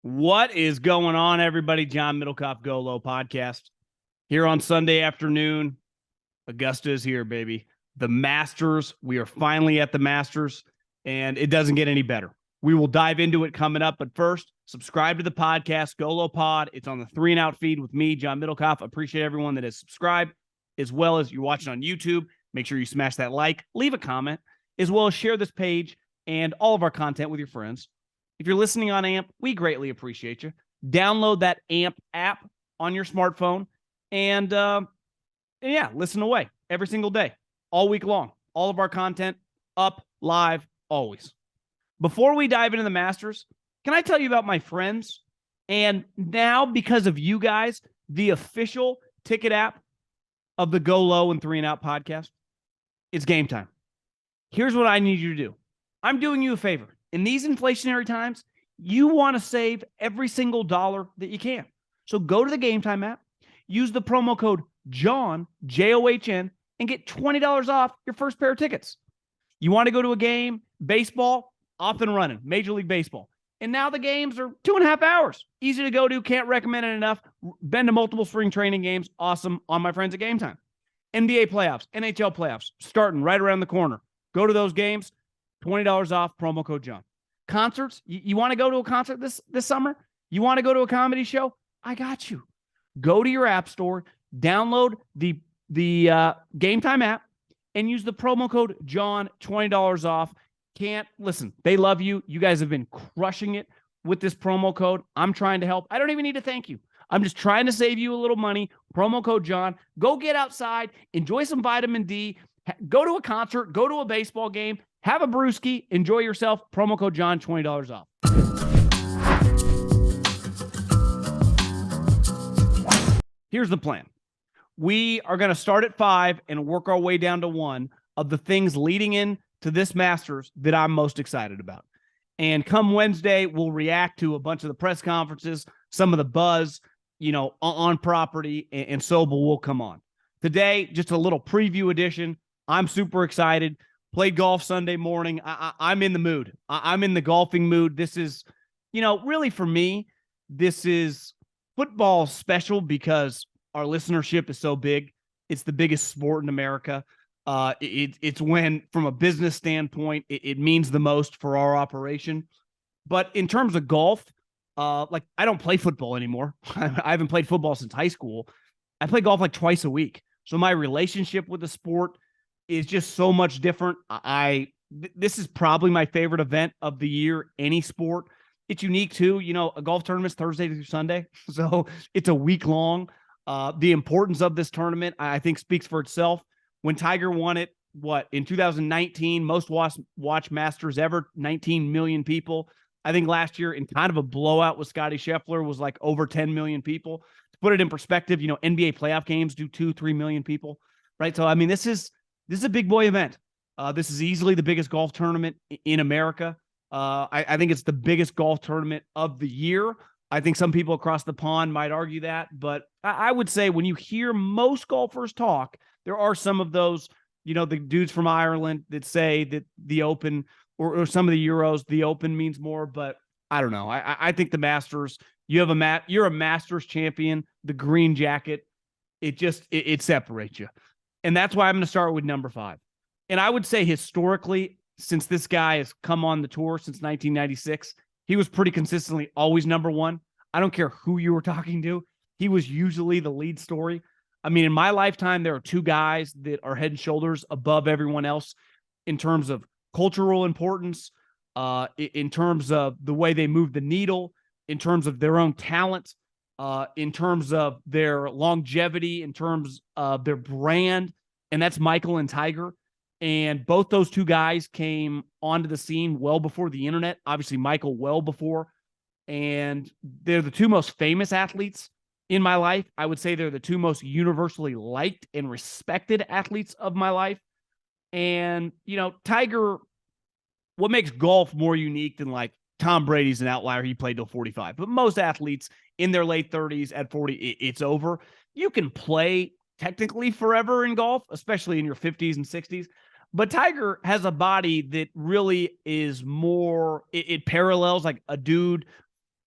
What is going on, everybody? John Middlekauff, GoLow podcast. Here on Sunday afternoon, Augusta is here, baby. The Masters. We are finally at the Masters, and it doesn't get any better. We will dive into it coming up, but first, subscribe to the podcast, GoLow Pod. It's on the 3 and Out feed with me, John Middlekauff. Appreciate everyone that has subscribed, as well as you're watching on YouTube. Make sure you smash that like, leave a comment, as well as share this page and all of our content with your friends. If you're listening on AMP, we greatly appreciate you. Download that AMP app on your smartphone and listen away every single day, all week long. All of our content up, live, always. Before we dive into the Masters, can I tell you about my friends? And now, because of you guys, the official ticket app of the GoLow and 3 and Out podcast, it's Gametime. Here's what I need you to do. I'm doing you a favor. In these inflationary times, you want to save every single dollar that you can. So go to the Gametime app, use the promo code JOHN, John, and get $20 off your first pair of tickets. You want to go to a game, baseball, off and running, Major League Baseball. And now the games are 2.5 hours. Easy to go to, can't recommend it enough. Been to multiple spring training games, awesome, on my friends at Gametime. NBA playoffs, NHL playoffs, starting right around the corner. Go to those games. $20 off, promo code John. Concerts, you want to go to a concert this summer? You want to go to a comedy show? I got you. Go to your app store, download the Gametime app, and use the promo code John, $20 off. Listen, they love you. You guys have been crushing it with this promo code. I'm trying to help. I don't even need to thank you. I'm just trying to save you a little money. Promo code John. Go get outside, enjoy some vitamin D, go to a concert, go to a baseball game, have a brewski, enjoy yourself. Promo code John, $20 off. Here's the plan. We are going to start at 5 and work our way down to 1 of the things leading in to this Masters that I'm most excited about. And come Wednesday, we'll react to a bunch of the press conferences, some of the buzz, on property, and Sobel will come on. Today, just a little preview edition. I'm super excited. Played golf Sunday morning. I'm in the mood. I'm in the golfing mood. This is, really for me, this is football special because our listenership is so big. It's the biggest sport in America. It's when, from a business standpoint, it means the most for our operation. But in terms of golf, I don't play football anymore. I haven't played football since high school. I play golf like twice a week. So my relationship with the sport is just so much different. This is probably my favorite event of the year, any sport. It's unique too. A golf tournament's Thursday through Sunday. So it's a week long. The importance of this tournament, I think, speaks for itself. When Tiger won it, in 2019, most watch Masters ever, 19 million people. I think last year, in kind of a blowout with Scottie Scheffler, was like over 10 million people. To put it in perspective, NBA playoff games do 2-3 million people, right? So, this is a big boy event. This is easily the biggest golf tournament in America. I think it's the biggest golf tournament of the year. I think some people across the pond might argue that, but I would say when you hear most golfers talk, there are some of those, the dudes from Ireland that say that the Open or some of the Euros, the Open means more, but I don't know. I think the Masters, you're a Masters champion, the green jacket, it separates you. And that's why I'm going to start with number 5. And I would say historically, since this guy has come on the tour since 1996, he was pretty consistently always number 1. I don't care who you were talking to. He was usually the lead story. In my lifetime, there are 2 guys that are head and shoulders above everyone else in terms of cultural importance, in terms of the way they move the needle, in terms of their own talent, in terms of their longevity, in terms of their brand, and that's Michael and Tiger. And both those 2 guys came onto the scene well before the internet. Obviously, Michael well before. And they're the 2 most famous athletes in my life. I would say they're the 2 most universally liked and respected athletes of my life. And, Tiger, what makes golf more unique than Tom Brady's an outlier. He played till 45. But most athletes in their late 30s, at 40, it's over. You can play technically forever in golf, especially in your 50s and 60s. But Tiger has a body that really is more, it parallels like a dude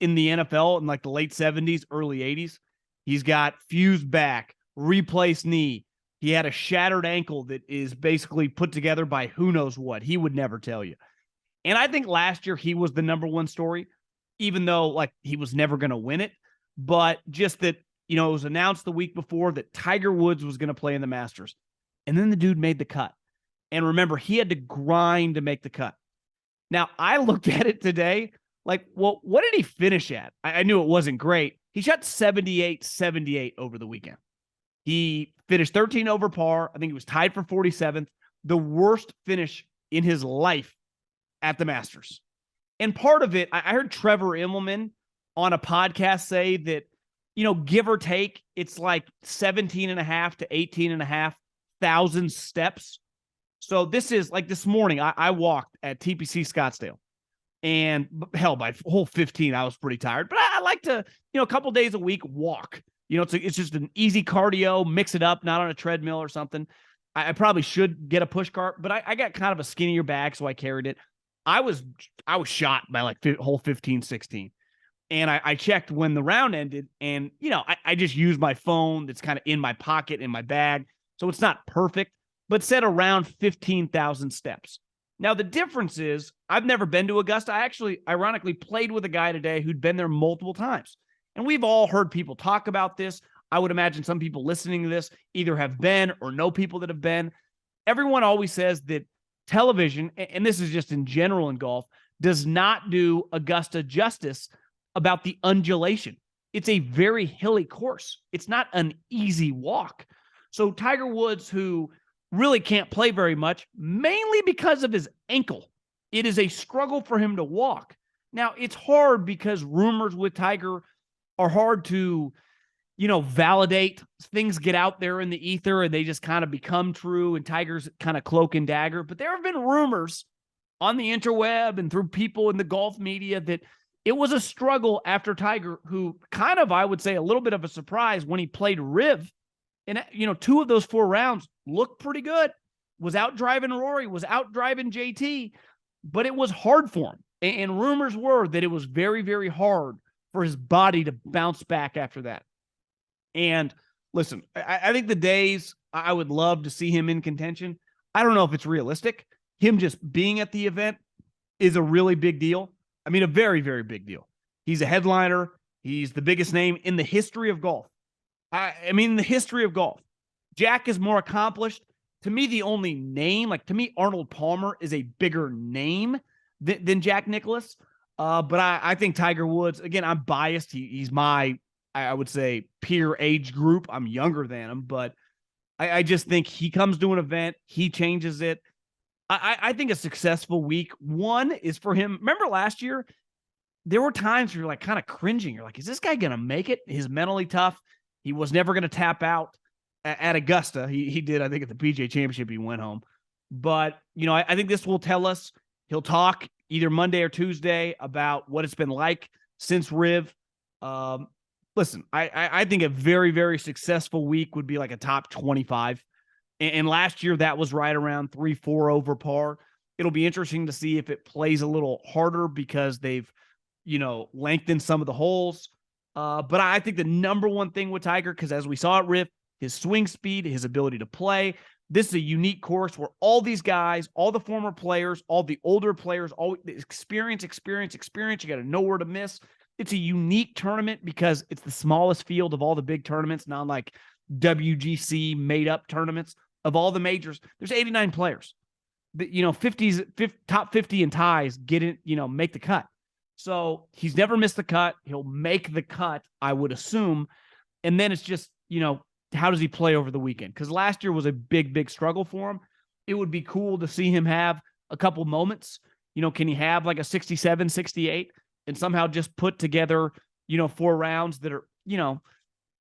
in the NFL in like the late 70s, early 80s. He's got fused back, replaced knee. He had a shattered ankle that is basically put together by who knows what. He would never tell you. And I think last year he was the number one story, even though like he was never going to win it. But just that, it was announced the week before that Tiger Woods was going to play in the Masters. And then the dude made the cut. And remember, he had to grind to make the cut. Now, I looked at it today, like, well, what did he finish at? I knew it wasn't great. He shot 78 over the weekend. He finished 13 over par. I think he was tied for 47th, the worst finish in his life at the Masters. And part of it, I heard Trevor Immelman on a podcast say that, give or take, it's like 17.5 to 18.5 thousand steps. So this is like this morning, I walked at TPC Scottsdale. And hell, by whole 15, I was pretty tired. But I like to, a couple days a week walk. It's just an easy cardio, mix it up, not on a treadmill or something. I probably should get a push cart, but I got kind of a skinnier bag, so I carried it. I was shot by like hole 15, 16. And I checked when the round ended, and, I just used my phone that's kind of in my pocket, in my bag. So it's not perfect, but said around 15,000 steps. Now, the difference is I've never been to Augusta. I actually, ironically, played with a guy today who'd been there multiple times. And we've all heard people talk about this. I would imagine some people listening to this either have been or know people that have been. Everyone always says that television, and this is just in general in golf, does not do Augusta justice about the undulation. It's a very hilly course. It's not an easy walk. So Tiger Woods, who really can't play very much, mainly because of his ankle, it is a struggle for him to walk. Now, it's hard because rumors with Tiger are hard to, validate. Things get out there in the ether and they just kind of become true, and Tiger's kind of cloak and dagger. But there have been rumors on the interweb and through people in the golf media that it was a struggle after Tiger, who kind of, I would say, a little bit of a surprise when he played Riv. And, 2 of those 4 rounds looked pretty good. Was out driving Rory, was out driving JT, but it was hard for him. And rumors were that it was very, very hard for his body to bounce back after that. And listen, I think the days I would love to see him in contention, I don't know if it's realistic. Him just being at the event is a really big deal. I mean, a very, very big deal. He's a headliner. He's the biggest name in the history of golf. I mean, the history of golf. Jack is more accomplished. To me, the only name, to me, Arnold Palmer is a bigger name than Jack Nicklaus. But I think Tiger Woods, again, I'm biased. He's my, I would say, peer age group. I'm younger than him, but I just think he comes to an event, he changes it. I think a successful week one is for him. Remember last year, there were times where you're like kind of cringing. You're like, is this guy going to make it? He's mentally tough. He was never going to tap out at Augusta. He did, I think, at the PGA Championship, he went home. But, I think this will tell us. He'll talk either Monday or Tuesday about what it's been like since Riv. Listen, I think a very, very successful week would be like a top 25. And last year, that was right around 3-4 over par. It'll be interesting to see if it plays a little harder because they've, lengthened some of the holes. But I think the number one thing with Tiger, because as we saw at Riv, his swing speed, his ability to play. This is a unique course where all these guys, all the former players, all the older players, all the experience. You got to know where to miss. It's a unique tournament because it's the smallest field of all the big tournaments, not like WGC made-up tournaments. Of all the majors, there's 89 players. Top 50 in ties get it, make the cut. So he's never missed the cut. He'll make the cut, I would assume. And then it's just, how does he play over the weekend? Because last year was a big, big struggle for him. It would be cool to see him have a couple moments. Can he have like a 67, 68 and somehow just put together, 4 rounds that are,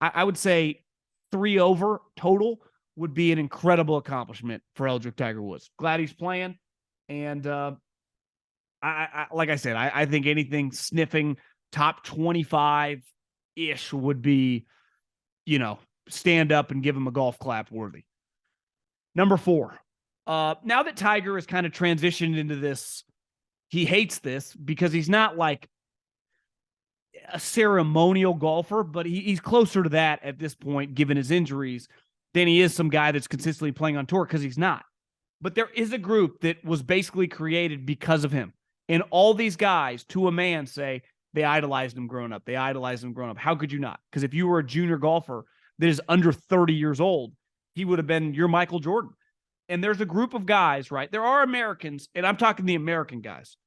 I would say 3 over total would be an incredible accomplishment for Eldrick Tiger Woods. Glad he's playing. And I like I said, I think anything sniffing top 25-ish would be, stand up and give him a golf clap worthy. Number 4. Now that Tiger has kind of transitioned into this, he hates this because he's not like, a ceremonial golfer, but he's closer to that at this point, given his injuries, than he is some guy that's consistently playing on tour, because he's not. But there is a group that was basically created because of him. And all these guys, to a man, say they idolized him growing up. They idolized him growing up. How could you not? Because if you were a junior golfer that is under 30 years old, he would have been your Michael Jordan. And there's a group of guys, right? There are Americans, and I'm talking the American guys.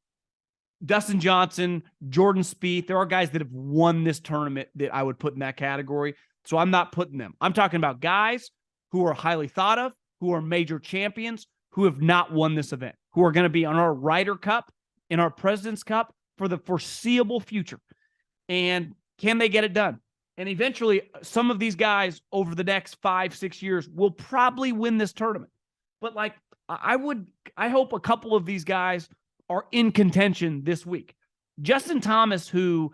Dustin Johnson, Jordan Spieth. There are guys that have won this tournament that I would put in that category. So I'm not putting them. I'm talking about guys who are highly thought of, who are major champions, who have not won this event, who are going to be on our Ryder Cup and our President's Cup for the foreseeable future. And can they get it done? And eventually, some of these guys over the next 5-6 years will probably win this tournament. But like, I hope a couple of these guys are in contention this week. Justin Thomas, who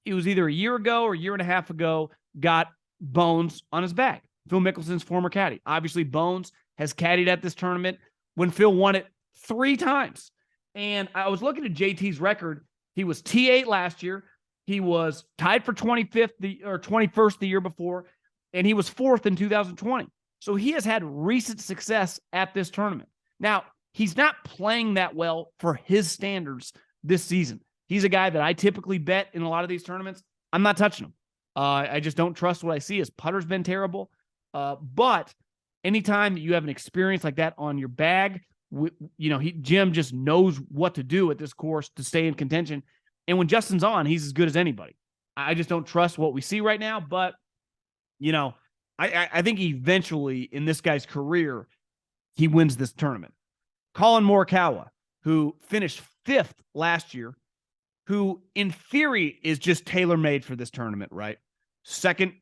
it was either a year ago or a year and a half ago, got Bones on his back. Phil Mickelson's former caddy. Obviously, Bones has caddied at this tournament when Phil won it 3 times. And I was looking at JT's record. He was T8 last year. He was tied for 21st the year before, and he was 4th in 2020. So he has had recent success at this tournament. Now, he's not playing that well for his standards this season. He's a guy that I typically bet in a lot of these tournaments. I'm not touching him. I just don't trust what I see. His putter's been terrible. But anytime that you have an experience like that on your bag, Jim just knows what to do at this course to stay in contention. And when Justin's on, he's as good as anybody. I just don't trust what we see right now. But, I think eventually in this guy's career, he wins this tournament. Colin Morikawa, who finished 5th last year, who in theory is just tailor-made for this tournament, right? Second,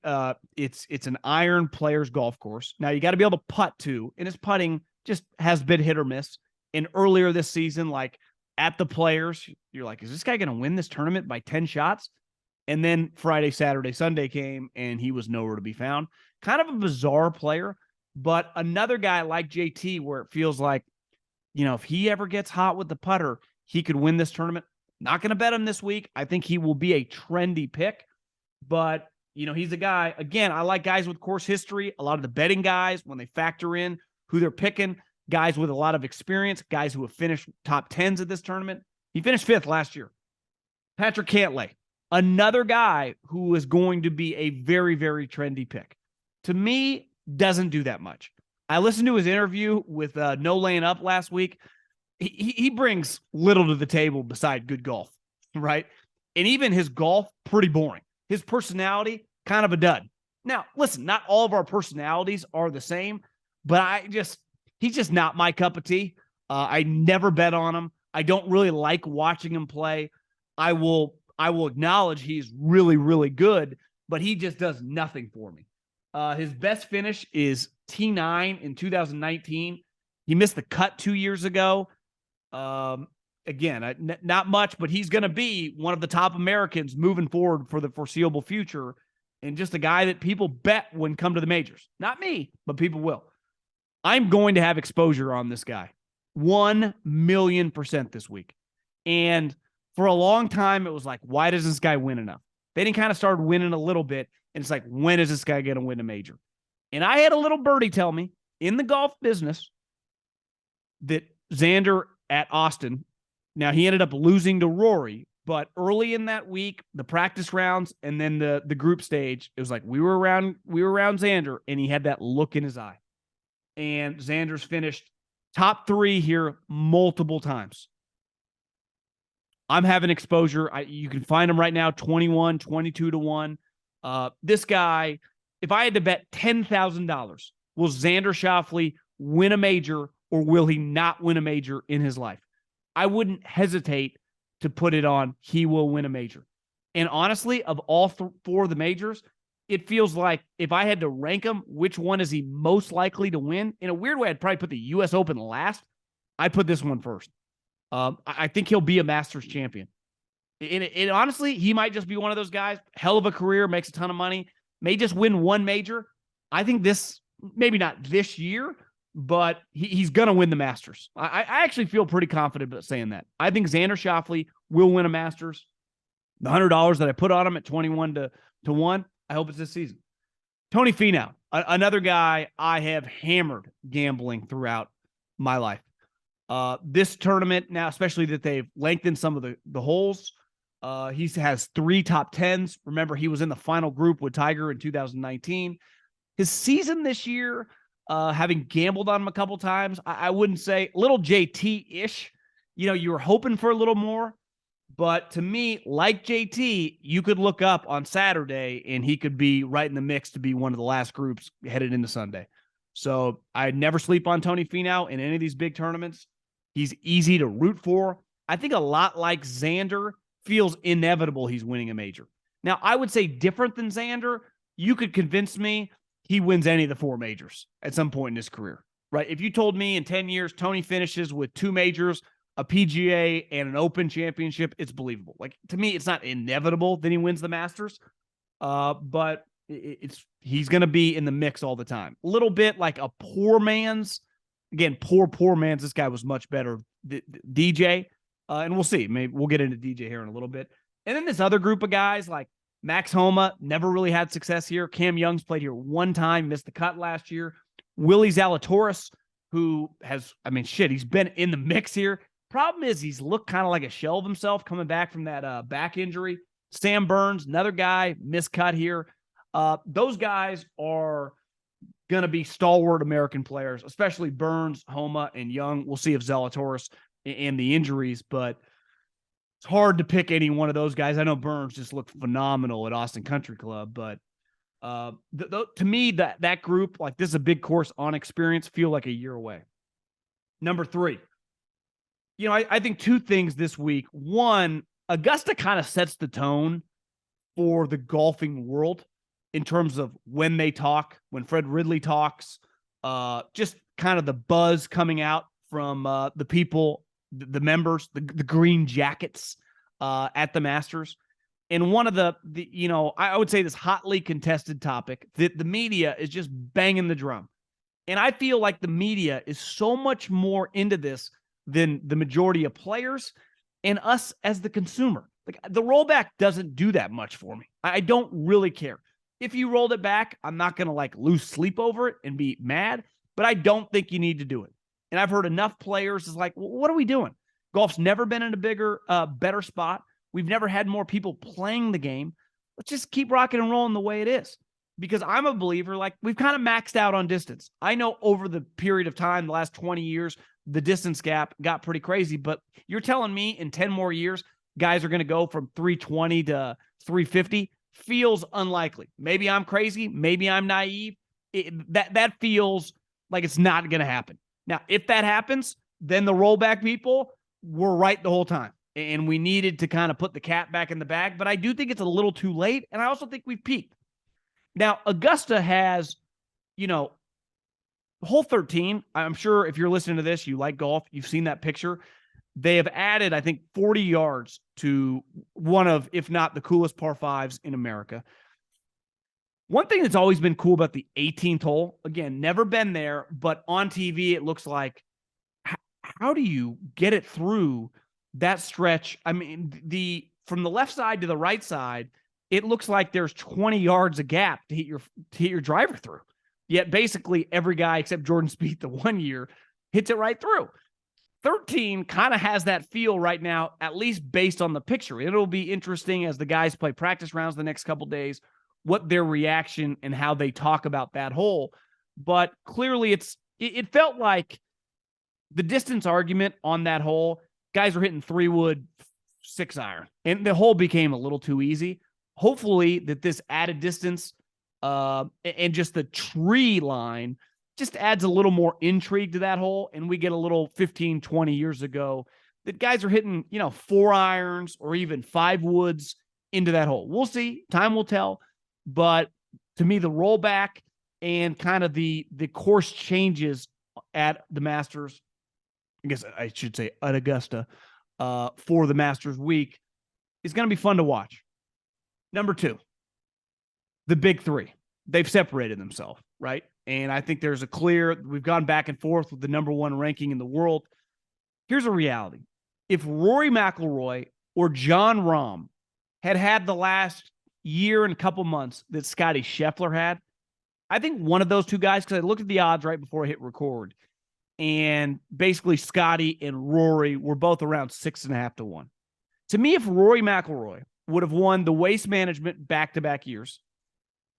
it's an iron player's golf course. Now, you got to be able to putt, too. And his putting just has been hit or miss. And earlier this season, like at the Players, you're like, is this guy going to win this tournament by 10 shots? And then Friday, Saturday, Sunday came, and he was nowhere to be found. Kind of a bizarre player, but another guy like JT where it feels like, if he ever gets hot with the putter, he could win this tournament. Not going to bet him this week. I think he will be a trendy pick, but he's a guy, again, I like guys with course history. A lot of the betting guys, when they factor in who they're picking, guys with a lot of experience, guys who have finished top 10s at this tournament. He finished 5th last year. Patrick Cantlay, another guy who is going to be a very, very trendy pick. To me, doesn't do that much. I listened to his interview with No Laying Up last week. He brings little to the table beside good golf, right? And even his golf, pretty boring. His personality, kind of a dud. Now, listen, not all of our personalities are the same, but he's just not my cup of tea. I never bet on him. I don't really like watching him play. I will acknowledge he's really, really good, but he just does nothing for me. His best finish is T9 in 2019. He missed the cut 2 years ago. Again, not much, but he's going to be one of the top Americans moving forward for the foreseeable future, and just a guy that people bet when come to the majors. Not me, but people will. I'm going to have exposure on this guy. 1,000,000% this week. And for a long time, it was like, why does this guy win enough? Then he kind of started winning a little bit, and it's like, when is this guy going to win a major? And I had a little birdie tell me in the golf business that Xander at Austin, now he ended up losing to Rory, but early in that week, the practice rounds and then the group stage, it was like we were around Xander, and he had that look in his eye. And Xander's finished top 3 here multiple times. I'm having exposure. You can find him right now, 21, 22 to 1. This guy, if I had to bet $10,000, will Xander Schauffele win a major, or will he not win a major in his life? I wouldn't hesitate to put it on he will win a major. And honestly, of all 4 of the majors, it feels like if I had to rank him, which one is he most likely to win? In a weird way, I'd probably put the U.S. Open last. I'd put this one first. I think he'll be a Masters champion. And honestly, he might just be one of those guys, hell of a career, makes a ton of money, may just win one major. I think this, maybe not this year, but he's going to win the Masters. I actually feel pretty confident about saying that. I think Xander Schauffele will win a Masters. The $100 that I put on him at 21 to 1, I hope it's this season. Tony Finau, another guy I have hammered gambling throughout my life. This tournament now, especially that they've lengthened some of the holes, he has 3 top 10s. Remember, he was in the final group with Tiger in 2019. His season this year, having gambled on him a couple times, I wouldn't say a little JT-ish. You were hoping for a little more. But to me, like JT, you could look up on Saturday and he could be right in the mix to be one of the last groups headed into Sunday. So I'd never sleep on Tony Finau in any of these big tournaments. He's easy to root for. I think a lot like Xander, feels inevitable he's winning a major. Now, I would say different than Xander, you could convince me he wins any of the 4 majors at some point in his career, right? If you told me in 10 years, Tony finishes with 2 majors, a PGA and an Open championship, it's believable. Like, to me, it's not inevitable that he wins the Masters, but he's going to be in the mix all the time. A little bit like a poor man's, again, poor man's. This guy was much better. DJ, and we'll see. Maybe we'll get into DJ here in a little bit. And then this other group of guys like Max Homa, never really had success here. Cam Young's played here 1 time, missed the cut last year. Willie Zalatoris, who has, he's been in the mix here. Problem is he's looked kind of like a shell of himself coming back from that back injury. Sam Burns, another guy, miscut here. Those guys are going to be stalwart American players, especially Burns, Homa, and Young. We'll see if Zalatoris and the injuries, but it's hard to pick any one of those guys. I know Burns just looked phenomenal at Austin Country Club, but to me, that group, like, this is a big course on experience, feel like a year away. Number 3. I think 2 things this week. One, Augusta kind of sets the tone for the golfing world in terms of when they talk, when Fred Ridley talks, just kind of the buzz coming out from the people, the members, the green jackets at the Masters. And one of the I would say this hotly contested topic that the media is just banging the drum. And I feel like the media is so much more into this than the majority of players and us as the consumer. Like, the rollback doesn't do that much for me. I don't really care. If you rolled it back, I'm not going to lose sleep over it and be mad, but I don't think you need to do it. And I've heard enough players is like, well, what are we doing? Golf's never been in a bigger, better spot. We've never had more people playing the game. Let's just keep rocking and rolling the way it is. Because I'm a believer, like, we've kind of maxed out on distance. I know over the period of time, the last 20 years, the distance gap got pretty crazy, but you're telling me in 10 more years, guys are going to go from 320 to 350? Feels unlikely. Maybe I'm crazy. Maybe I'm naive. That feels like it's not going to happen. Now, if that happens, then the rollback people were right the whole time. And we needed to kind of put the cat back in the bag. But I do think it's a little too late. And I also think we've peaked. Now, Augusta has, hole 13. I'm sure if you're listening to this, you like golf. You've seen that picture. They have added, I think, 40 yards to one of, if not the coolest par 5s in America. One thing that's always been cool about the 18th hole, again, never been there, but on TV, it looks like, how do you get it through that stretch? From the left side to the right side, it looks like there's 20 yards of gap to hit your driver through. Yet basically every guy except Jordan Spieth the 1 year hits it right through. 13 kind of has that feel right now, at least based on the picture. It'll be interesting as the guys play practice rounds the next couple days, what their reaction and how they talk about that hole. But clearly it felt like the distance argument on that hole, guys are hitting 3-wood 6-iron, and the hole became a little too easy. Hopefully that this added distance and just the tree line just adds a little more intrigue to that hole, and we get a little 15, 20 years ago that guys are hitting, 4-irons or even 5-woods into that hole. We'll see. Time will tell. But to me, the rollback and kind of the course changes at the Masters, I guess I should say at Augusta, for the Masters week is going to be fun to watch. Number 2, the big 3. They've separated themselves, right? And I think there's we've gone back and forth with the number 1 ranking in the world. Here's a reality. If Rory McIlroy or Jon Rahm had the last year and a couple months that Scottie Scheffler had, I think one of those two guys, because I looked at the odds right before I hit record, and basically Scottie and Rory were both around 6.5 to 1. To me, if Rory McIlroy would have won the Waste Management back-to-back years,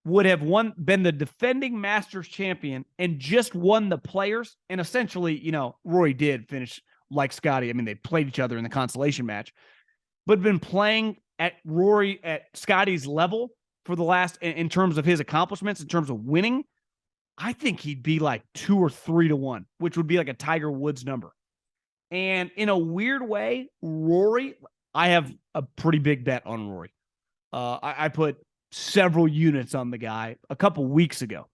would have been the defending Masters champion and just won the Players, and essentially, Rory did finish like Scottie. I mean, they played each other in the consolation match, but been playing at Scottie's level for the last, in terms of his accomplishments, in terms of winning, I think he'd be like 2 or 3 to 1, which would be like a Tiger Woods number. And in a weird way, Rory, I have a pretty big bet on Rory. I put several units on the guy a couple weeks ago,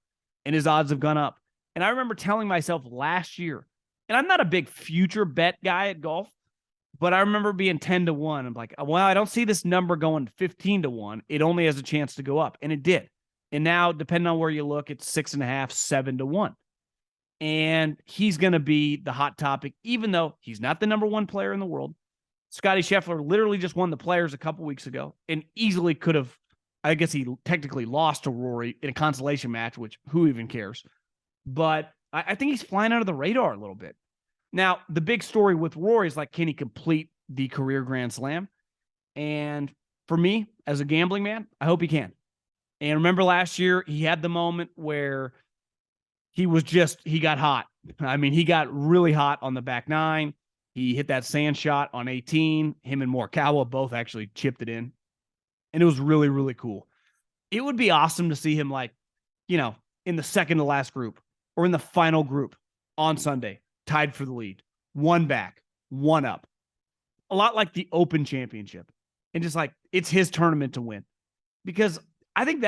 and his odds have gone up. And I remember telling myself last year, and I'm not a big future bet guy at golf, but I remember being 10 to 1. I'm like, well, I don't see this number going 15 to 1. It only has a chance to go up. And it did. And now, depending on where you look, it's 6.5, 7 to 1. And he's going to be the hot topic, even though he's not the number one player in the world. Scottie Scheffler literally just won the Players a couple weeks ago and easily could have, I guess he technically lost to Rory in a consolation match, which who even cares? But I think he's flying under the radar a little bit. Now, the big story with Rory is like, can he complete the career Grand Slam? And for me, as a gambling man, I hope he can. And remember last year, he had the moment where he got hot. I mean, he got really hot on the back nine. He hit that sand shot on 18. Him and Morikawa both actually chipped it in. And it was really, really cool. It would be awesome to see him in the second to last group or in the final group on Sunday, tied for the lead, one back, one up. A lot like the Open Championship. And just like, it's his tournament to win. Because I think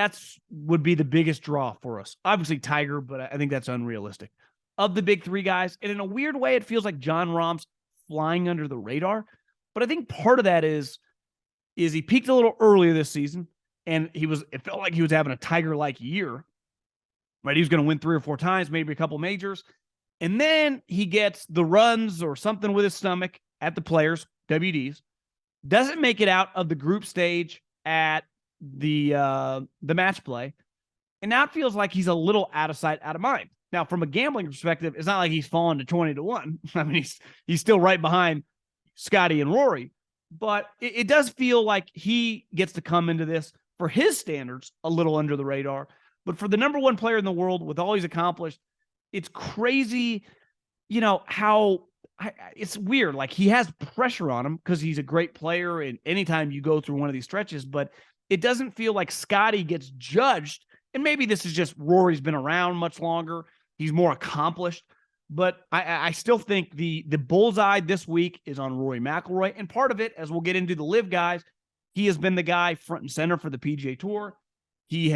would be the biggest draw for us. Obviously Tiger, but I think that's unrealistic. Of the big three guys, and in a weird way, it feels like Jon Rahm's flying under the radar. But I think part of that is he peaked a little earlier this season, and it felt like he was having a Tiger-like year. Right? He was going to win 3 or 4 times, maybe a couple majors. And then he gets the runs or something with his stomach at the Players, WDs, doesn't make it out of the group stage at the match play. And now it feels like he's a little out of sight, out of mind. Now, from a gambling perspective, it's not like he's fallen to 20 to 1. I mean, he's still right behind Scottie and Rory, but it does feel like he gets to come into this, for his standards, a little under the radar. But for the number one player in the world, with all he's accomplished, it's crazy, how it's weird. Like, he has pressure on him because he's a great player, and anytime you go through one of these stretches, but it doesn't feel like Scottie gets judged. And maybe this is just Rory's been around much longer. He's more accomplished. But I still think the bullseye this week is on Rory McIlroy. And part of it, as we'll get into the LIV guys, he has been the guy front and center for the PGA Tour. He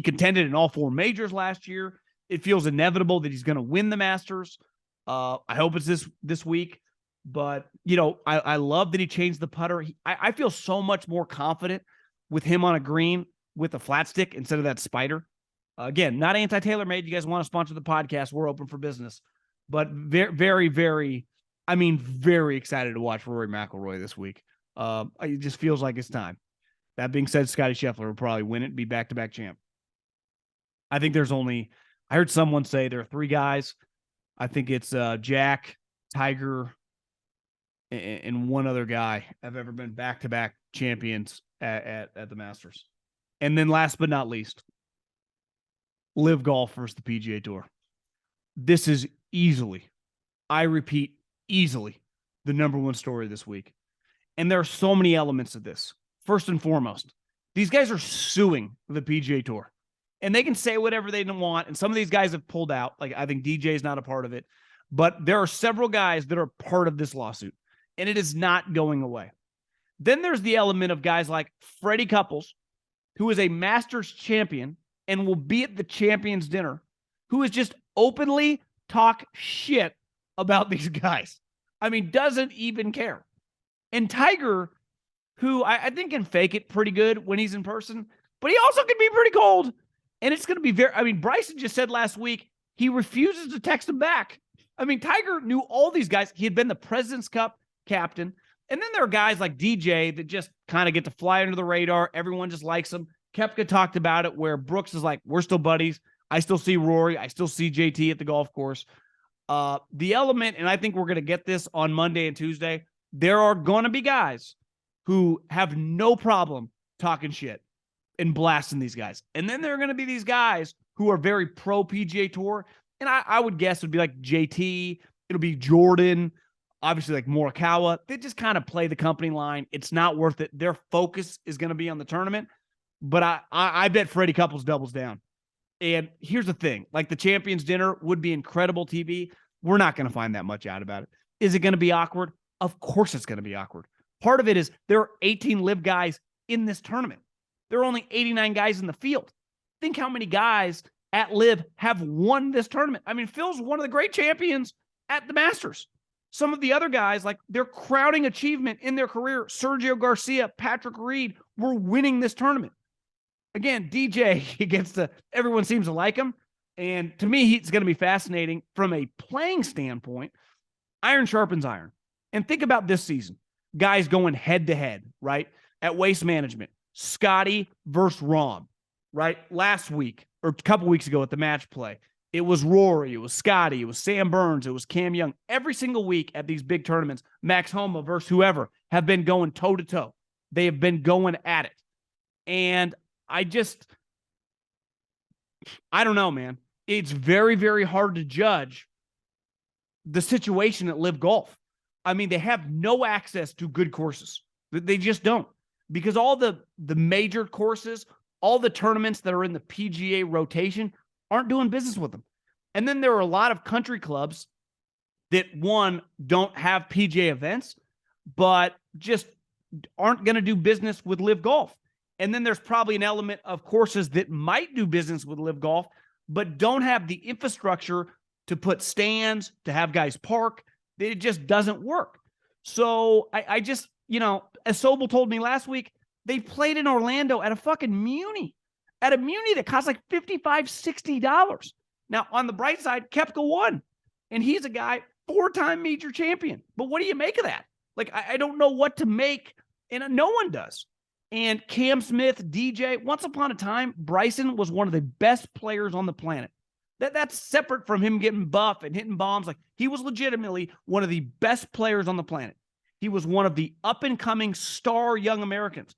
contended in all 4 majors last year. It feels inevitable that he's going to win the Masters. I hope it's this week. But, I love that he changed the putter. I feel so much more confident with him on a green with a flat stick instead of that spider. Again, not anti-TaylorMade. You guys want to sponsor the podcast, we're open for business. But very, very, very, very excited to watch Rory McIlroy this week. It just feels like it's time. That being said, Scottie Scheffler will probably win it and be back-to-back champ. I think I heard someone say there are 3 guys. I think it's Jack, Tiger, and one other guy have ever been back-to-back champions at the Masters. And then last but not least, LIV Golf versus the PGA Tour. This is easily, I repeat, easily the number one story this week. And there are so many elements of this. First and foremost, these guys are suing the PGA Tour. And they can say whatever they want. And some of these guys have pulled out. Like, I think DJ is not a part of it. But there are several guys that are part of this lawsuit. And it is not going away. Then there's the element of guys like Freddie Couples, who is a Masters champion and will be at the champions dinner, who is just openly talk shit about these guys. I mean, doesn't even care. And Tiger, who I think can fake it pretty good when he's in person, but he also can be pretty cold. And it's going to be Bryson just said last week, he refuses to text him back. I mean, Tiger knew all these guys. He had been the President's Cup captain, And then there are guys like DJ that just kind of get to fly under the radar. Everyone just likes them. Koepka talked about it where Brooks is like, we're still buddies. I still see Rory. I still see JT at the golf course. The element, and I think we're going to get this on Monday and Tuesday, there are going to be guys who have no problem talking shit and blasting these guys. And then there are going to be these guys who are very pro PGA Tour. And I would guess it would be like JT. It'll be Jordan. Obviously, like Morikawa. They just kind of play the company line. It's not worth it. Their focus is going to be on the tournament. But I bet Freddie Couples doubles down. And here's the thing. Like the Champions Dinner would be incredible TV. We're not going to find that much out about it. Is it going to be awkward? Of course it's going to be awkward. Part of it is there are 18 LIV guys in this tournament. There are only 89 guys in the field. Think how many guys at LIV have won this tournament. I mean, Phil's one of the great champions at the Masters. Some of the other guys, like their crowning achievement in their career, Sergio Garcia, Patrick Reed, were winning this tournament. Again, DJ, he gets to, everyone seems to like him. And to me, he's going to be fascinating from a playing standpoint. Iron sharpens iron. And think about this season. Guys going head to head, right? At Waste Management. Scottie versus Rahm, right? Last week, or a couple weeks ago at the match play, it was Rory, it was Scottie, it was Sam Burns, it was Cam Young. Every single week at these big tournaments, Max Homa versus whoever have been going toe-to-toe. They have been going at it. And I don't know, man. It's very, very hard to judge the situation at LIV Golf. I mean, they have no access to good courses. They just don't. Because all the major courses, all the tournaments that are in the PGA rotation aren't doing business with them. And then there are a lot of country clubs that, one, don't have PGA events, but just aren't going to do business with LIV Golf. And then there's probably an element of courses that might do business with LIV Golf, but don't have the infrastructure to put stands, to have guys park. It just doesn't work. So I just, as Sobel told me last week, they played in Orlando at a fucking Muni. At a Muni that costs like $55, $60. Now, on the bright side, Koepka won. And he's a guy, 4-time major champion. But what do you make of that? Like, I don't know what to make, and no one does. And Cam Smith, DJ, once upon a time, Bryson was one of the best players on the planet. That's separate from him getting buff and hitting bombs. Like, he was legitimately one of the best players on the planet. He was one of the up-and-coming star young Americans.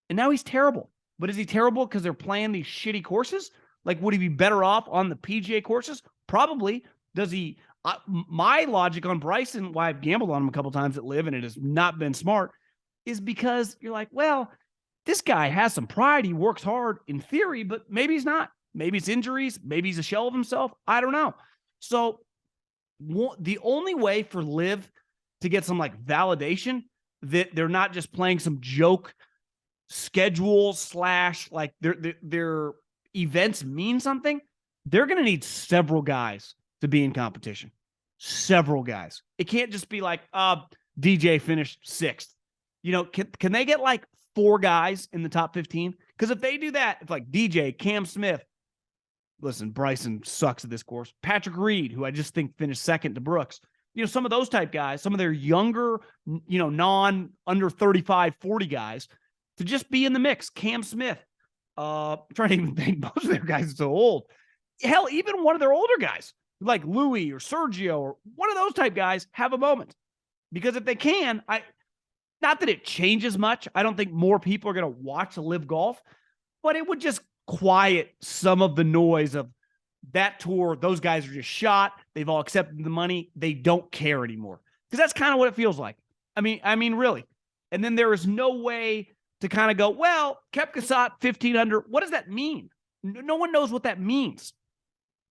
And now he's terrible. But is he terrible because they're playing these shitty courses? Like, would he be better off on the PGA courses? Probably. Does he? My logic on Bryson, why I've gambled on him a couple times at LIV, and it has not been smart, is because you're like, well, this guy has some pride. He works hard in theory, but maybe he's not. Maybe it's injuries. Maybe he's a shell of himself. I don't know. So the only way for LIV to get some like validation that they're not just playing some joke schedule / like their events mean something, they're going to need several guys to be in competition. Several guys. It can't just be like, DJ finished 6th. Can they get like 4 guys in the top 15? Because if they do that, it's like DJ, Cam Smith. Listen, Bryson sucks at this course. Patrick Reed, who I just think finished 2nd to Brooks. Some of those type guys, some of their younger, under 35, 40 guys to just be in the mix. Cam Smith. I'm trying to even think, most of their guys are so old. Hell, even one of their older guys, like Louis or Sergio or one of those type guys, have a moment. Because if they can, not that it changes much. I don't think more people are going to watch LIV Golf, but it would just quiet some of the noise of that tour. Those guys are just shot. They've all accepted the money. They don't care anymore. Because that's kind of what it feels like. I mean, really. And then there is no way to kind of go, well, Koepka shot 15 under. What does that mean? No one knows what that means.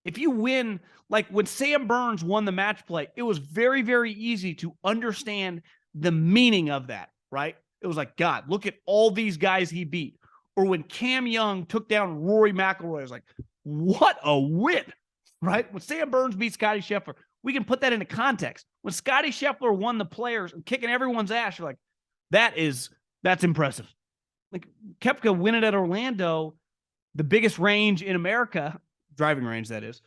If you win, like when Sam Burns won the match play, it was very, very easy to understand the meaning of that, right? It was like, God, look at all these guys he beat. Or when Cam Young took down Rory McIlroy, I was like, what a win, right? When Sam Burns beat Scottie Scheffler, we can put that into context. When Scottie Scheffler won the Players and kicking everyone's ass, you're like, that's impressive. Like Koepka winning at Orlando, the biggest range in America, driving range that is,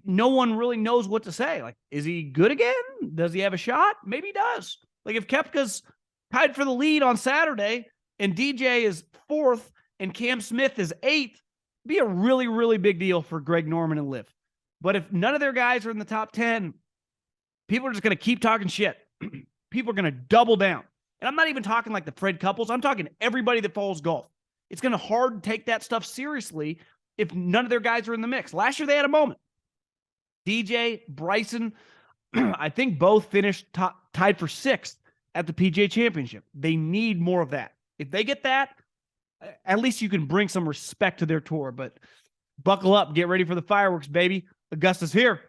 no one really knows what to say. Like, is he good again? Does he have a shot? Maybe he does. Like if Koepka's tied for the lead on Saturday, and DJ is 4th, and Cam Smith is 8th. Be a really, really big deal for Greg Norman and LIV. But if none of their guys are in the top 10, people are just going to keep talking shit. People are going to double down. And I'm not even talking like the Fred Couples. I'm talking everybody that follows golf. It's going to hard take that stuff seriously if none of their guys are in the mix. Last year, they had a moment. DJ, Bryson, I think both finished tied for 6th at the PGA Championship. They need more of that. If they get that, at least you can bring some respect to their tour. But buckle up. Get ready for the fireworks, baby. Augusta's here.